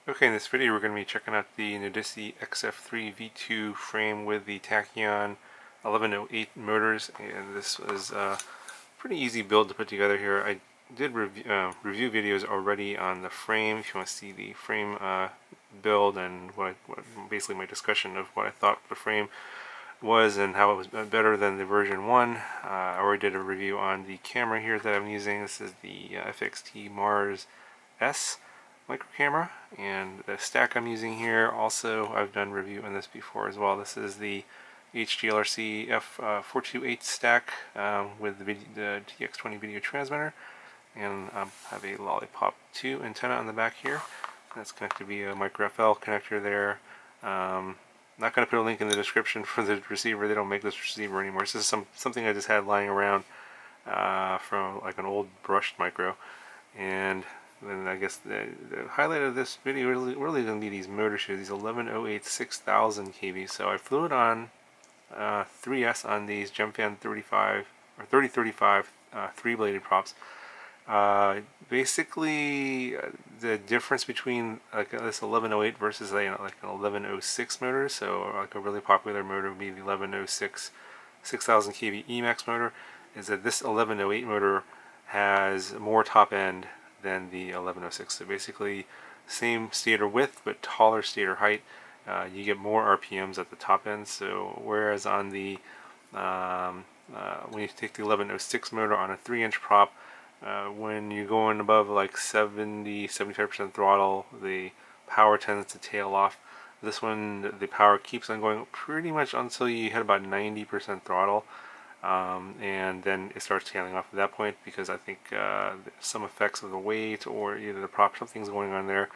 Okay, in this video we're going to be checking out the Nidici XF3 V2 frame with the Tachyon 1108 motors, and this was a pretty easy build to put together here. I did review videos already on the frame if you want to see the frame build and what basically my discussion of what I thought the frame was and how it was better than the version 1. I already did a review on the camera here that I'm using. This is the FXT Mars S micro camera, and the stack I'm using here also I've done review on this before as well. This is the HDLRC F428 stack with the TX20 video transmitter, and I have a Lollipop 2 antenna on the back here. That's connected via micro FL connector there. Not going to put a link in the description for the receiver. They don't make this receiver anymore. This is something I just had lying around from like an old brushed micro. And then I guess the highlight of this video really going to be these motor shares, these 1108 6000 kV. So I flew it on 3S on these Gemfan 35 or 3035 three-bladed props. Basically, the difference between like this 1108 versus like an 1106 motor, so like a really popular motor would be the 1106 6000 kV Emax motor, is that this 1108 motor has more top end than the 1106. So basically, same stator width but taller stator height. You get more RPMs at the top end. So whereas on the when you take the 1106 motor on a 3-inch prop, when you're going above like 70-75% throttle, the power tends to tail off. This one, the power keeps on going pretty much until you hit about 90% throttle, and then it starts tailing off at that point, because I think some effects of the weight or either the prop, something's going on there.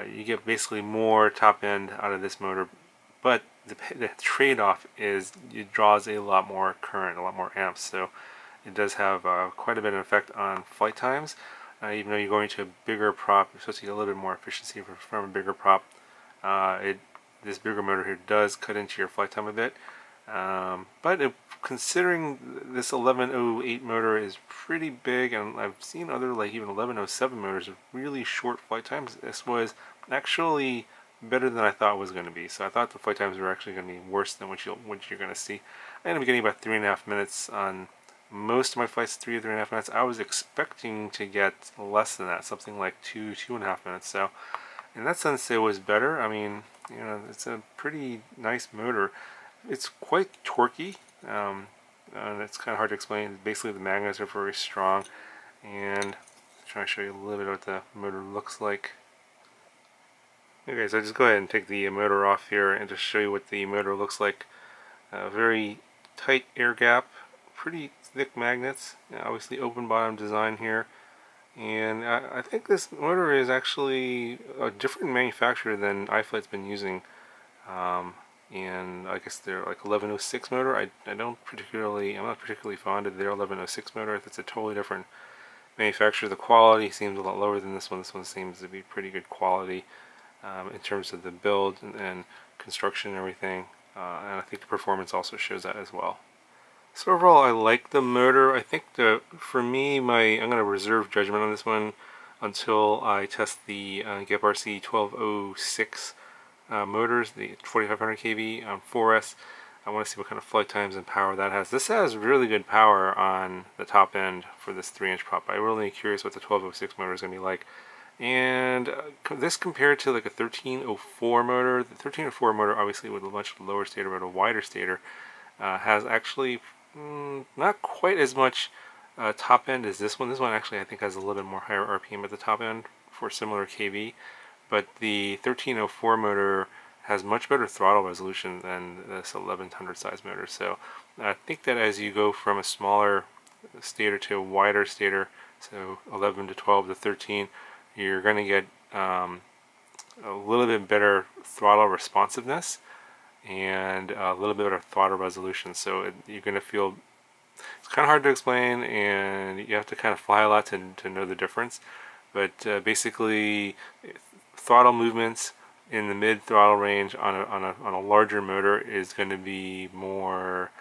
You get basically more top end out of this motor, but the trade-off is it draws a lot more current, a lot more amps. So it does have quite a bit of effect on flight times. Even though you're going to a bigger prop, you're supposed to get a little bit more efficiency from a bigger prop. This bigger motor here does cut into your flight time a bit. But considering this 1108 motor is pretty big, and I've seen other like even 1107 motors with really short flight times, this was actually better than I thought it was going to be. So I thought the flight times were actually going to be worse than what you're going to see. I ended up getting about 3.5 minutes on most of my flights, 3.5 minutes. I was expecting to get less than that, something like 2.5 minutes. So in that sense, it was better. I mean, you know, it's a pretty nice motor. It's quite torquey, and it's kind of hard to explain. Basically, the magnets are very strong, and I'm trying to show you a little bit of what the motor looks like. Okay, so just go ahead and take the motor off here and just show you what the motor looks like. Very tight air gap, pretty thick magnets, obviously open bottom design here, and I think this motor is actually a different manufacturer than iFlight's been using. And I guess they're like 1106 motor. I'm not particularly fond of their 1106 motor. It's a totally different manufacturer. The quality seems a lot lower than this one. This one seems to be pretty good quality in terms of the build and construction and everything. And I think the performance also shows that as well. So overall, I like the motor. I think for me, I'm going to reserve judgment on this one until I test the GEP-RC 1206 motors, the 4500 kV on 4S. I want to see what kind of flight times and power that has. This has really good power on the top end for this 3-inch prop. I'm really curious what the 1206 motor is going to be like. And this compared to like a 1304 motor. The 1304 motor, obviously with a much lower stator but a wider stator, has actually not quite as much top end as this one. This one actually I think has a little bit more higher RPM at the top end for similar kV. But the 1304 motor has much better throttle resolution than this 1100 size motor. So I think that as you go from a smaller stator to a wider stator, so 11 to 12 to 13, you're going to get a little bit better throttle responsiveness and a little bit better throttle resolution. So you're going to feel, it's kind of hard to explain, and you have to kind of fly a lot to know the difference. But basically, throttle movements in the mid throttle range on a larger motor is going to be more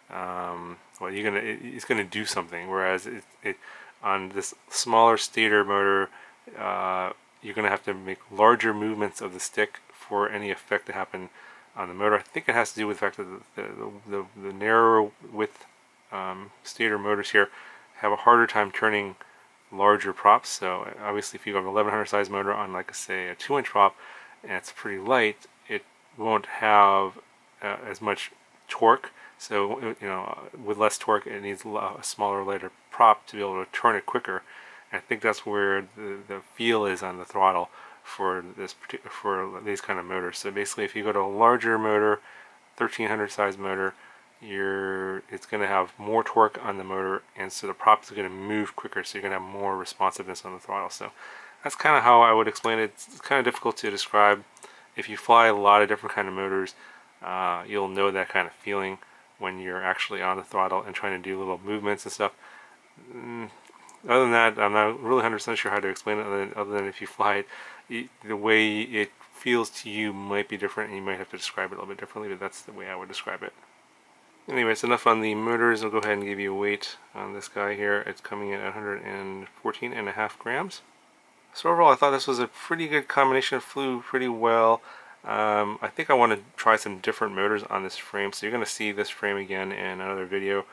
well, it's going to do something, whereas it on this smaller stator motor, you're going to have to make larger movements of the stick for any effect to happen on the motor. I think it has to do with the fact that the narrower width stator motors here have a harder time turning larger props. So obviously if you have an 1100 size motor on, like say, a 2-inch prop and it's pretty light, it won't have as much torque. So, you know, with less torque, it needs a smaller, lighter prop to be able to turn it quicker. And I think that's where the feel is on the throttle for these kind of motors. So basically, if you go to a larger motor, 1300 size motor, it's going to have more torque on the motor, and so the prop is going to move quicker. So you're going to have more responsiveness on the throttle. So that's kind of how I would explain it. It's kind of difficult to describe. If you fly a lot of different kind of motors, you'll know that kind of feeling when you're actually on the throttle and trying to do little movements and stuff. Other than that, I'm not really 100% sure how to explain it, other than if you fly it, the way it feels to you might be different, and you might have to describe it a little bit differently, but that's the way I would describe it. Anyways, enough on the motors. I'll go ahead and give you a weight on this guy here. It's coming in at 114.5 grams. So overall, I thought this was a pretty good combination. It flew pretty well. I think I want to try some different motors on this frame, so you're going to see this frame again in another video.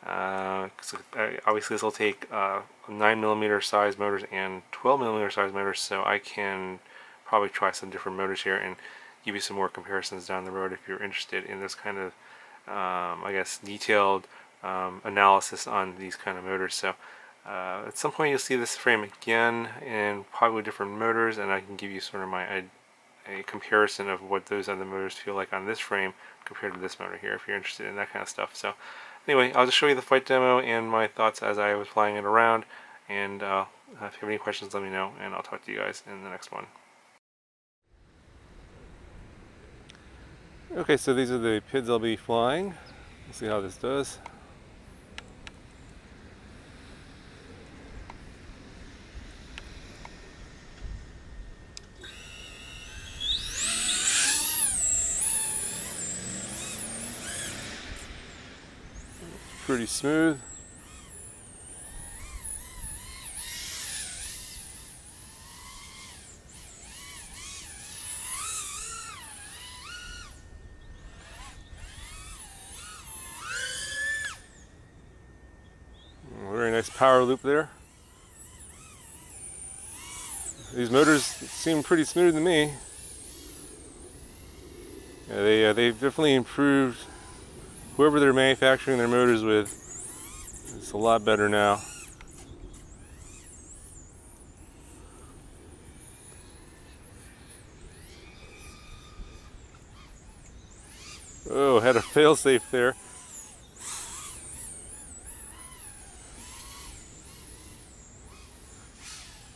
Obviously this will take 9mm size motors and 12mm size motors, so I can probably try some different motors here and give you some more comparisons down the road if you're interested in this kind of I guess detailed analysis on these kind of motors. So at some point you'll see this frame again and probably different motors, and I can give you sort of a comparison of what those other motors feel like on this frame compared to this motor here, if you're interested in that kind of stuff. So anyway, I'll just show you the flight demo and my thoughts as I was flying it around, and if you have any questions, let me know, and I'll talk to you guys in the next one. Okay, so these are the PIDs I'll be flying. We'll see how this does. Pretty smooth. Very nice power loop there. These motors seem pretty smooth to me. Yeah, they've definitely improved. Whoever they're manufacturing their motors with, it's a lot better now. Oh, had a failsafe there.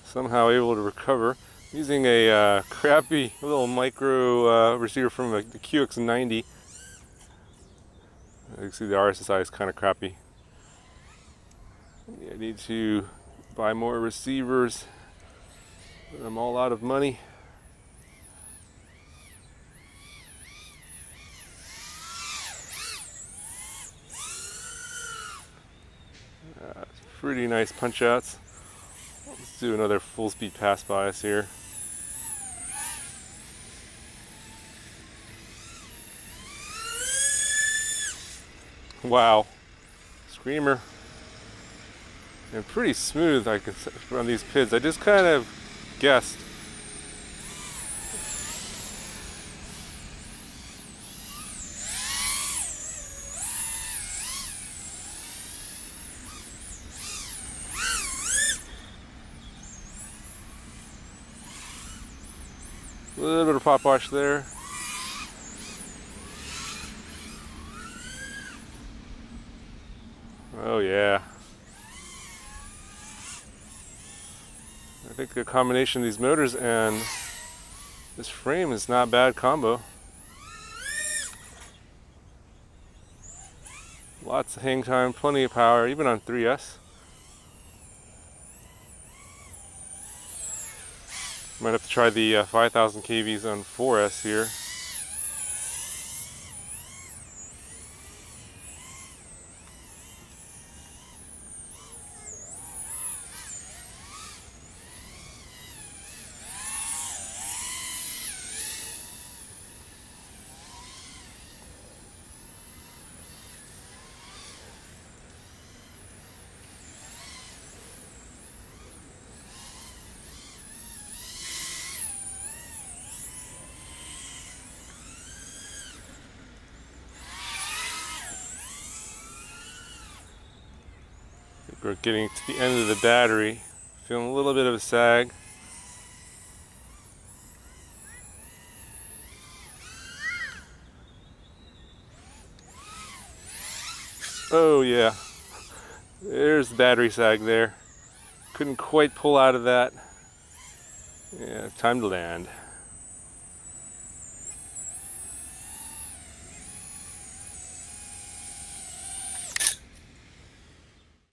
Somehow able to recover using a crappy little micro receiver from the QX90. You can see the RSSI is kind of crappy. Yeah, I need to buy more receivers. I'm all out of money. Pretty nice punch outs. Let's do another full speed pass bias here. Wow, screamer. And pretty smooth, I can on these PIDs. I just kind of guessed. A little bit of pop wash there. Oh yeah. I think the combination of these motors and this frame is not a bad combo. Lots of hang time, plenty of power, even on 3S. Might have to try the 5000 kVs on 4S here. We're getting to the end of the battery. Feeling a little bit of a sag. Oh yeah, there's the battery sag there. Couldn't quite pull out of that. Yeah, time to land.